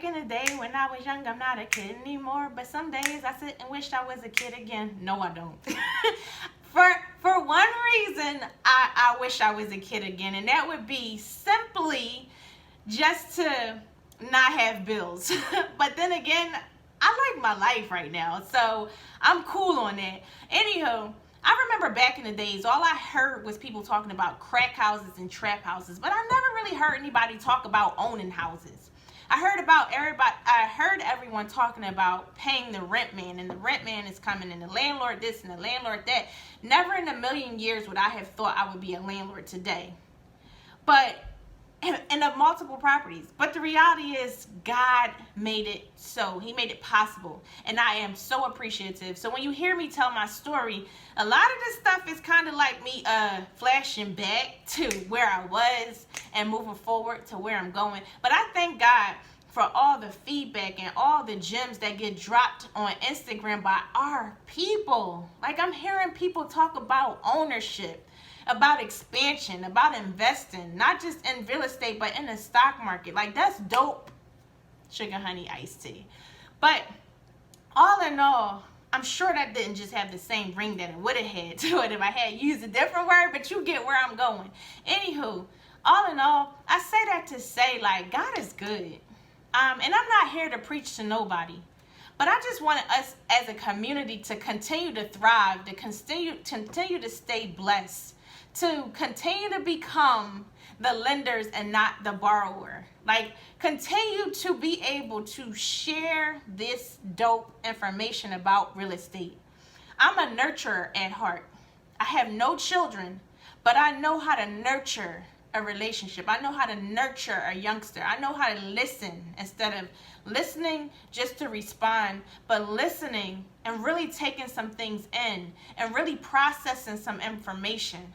Back in the day when I was young, I'm not a kid anymore. But some days I sit and wish I was a kid again. No, I don't. For one reason, I wish I was a kid again, and that would be simply just to not have bills. But then again, I like my life right now, so I'm cool on that. Anywho, I remember back in the days, all I heard was people talking about crack houses and trap houses, but I never really heard anybody talk about owning houses. I heard everyone talking about paying the rent man, and the rent man is coming, and the landlord this and the landlord that. Never in a million years would I have thought I would be a landlord today. But and of multiple properties. But the reality is God made it so. He made it possible. And I am so appreciative. So when you hear me tell my story, a lot of this stuff is kind of like me flashing back to where I was and moving forward to where I'm going. But I thank God for all the feedback and all the gems that get dropped on Instagram by our people. Like, I'm hearing people talk about ownership, about expansion, about investing, not just in real estate, but in the stock market. Like, that's dope. Sugar honey iced tea. But all in all, I'm sure that didn't just have the same ring that it would have had to it if I had used a different word, but you get where I'm going. Anywho, all in all, I say that to say, like, God is good. And I'm not here to preach to nobody. But I just want us as a community to continue to thrive, to continue to stay blessed, to continue to become the lenders and not the borrower. Like, continue to be able to share this dope information about real estate. I'm a nurturer at heart. I have no children, but I know how to nurture a relationship. I know how to nurture a youngster. I know how to listen instead of listening just to respond, but listening and really taking some things in and really processing some information.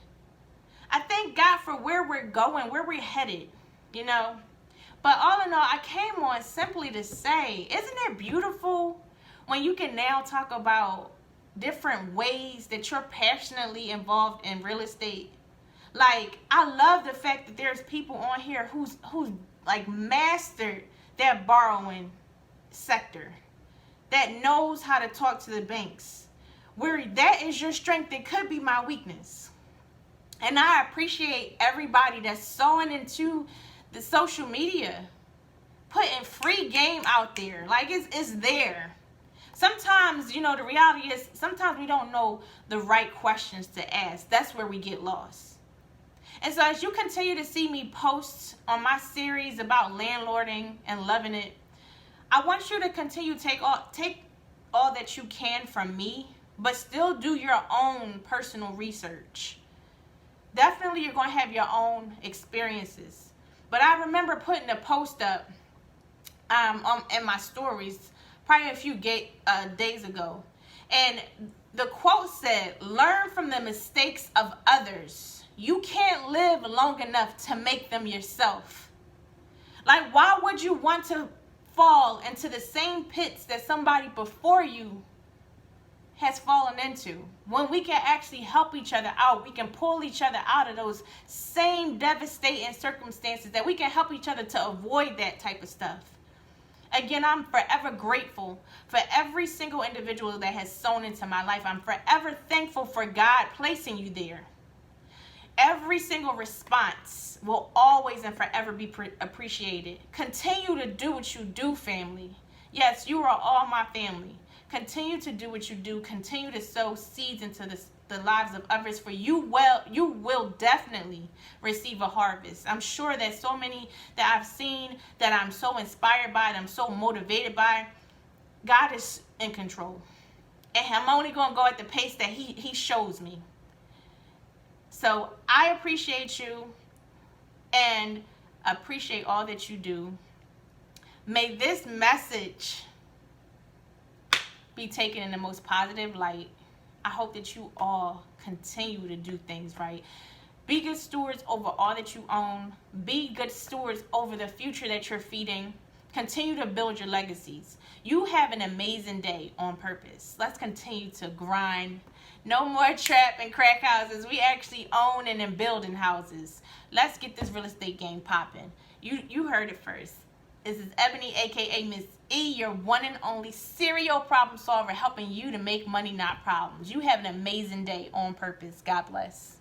I thank God for where we're going, where we're headed, you know. But all in all, I came on simply to say, isn't it beautiful when you can now talk about different ways that you're passionately involved in real estate? Like, I love the fact that there's people on here who's like mastered that borrowing sector, that knows how to talk to the banks. Where that is your strength, it could be my weakness. And I appreciate everybody that's sewing into the social media, putting free game out there. Like, it's there. Sometimes, you know, the reality is sometimes we don't know the right questions to ask. That's where we get lost. And so as you continue to see me post on my series about landlording and loving it, I want you to continue to take all that you can from me, but still do your own personal research. Definitely you're going to have your own experiences. But I remember putting a post up in my stories probably a few days ago. And the quote said, "Learn from the mistakes of others. You can't live long enough to make them yourself." Like, why would you want to fall into the same pits that somebody before you has fallen into, when we can actually help each other out? We can pull each other out of those same devastating circumstances, that we can help each other to avoid that type of stuff. Again, I'm forever grateful for every single individual that has sown into my life. I'm forever thankful for God placing you there. Every single response will always and forever be appreciated. Continue to do what you do, family. Yes, you are all my family. Continue to do what you do. Continue to sow seeds into the lives of others, for you will definitely receive a harvest. I'm sure that so many that I've seen, that I'm so inspired by, that I'm so motivated by, God is in control. And I'm only going to go at the pace that He shows me. So I appreciate you and appreciate all that you do. May this message be taken in the most positive light. I hope that you all continue to do things right. Be good stewards over all that you own. Be good stewards over the future that you're feeding. Continue to build your legacies. You have an amazing day on purpose. Let's continue to grind. No more trap and crack houses. We actually own and building houses. Let's get this real estate game popping. You heard it first. This is Ebony, aka Miss E, your one and only serial problem solver, helping you to make money, not problems. You have an amazing day on purpose. God bless.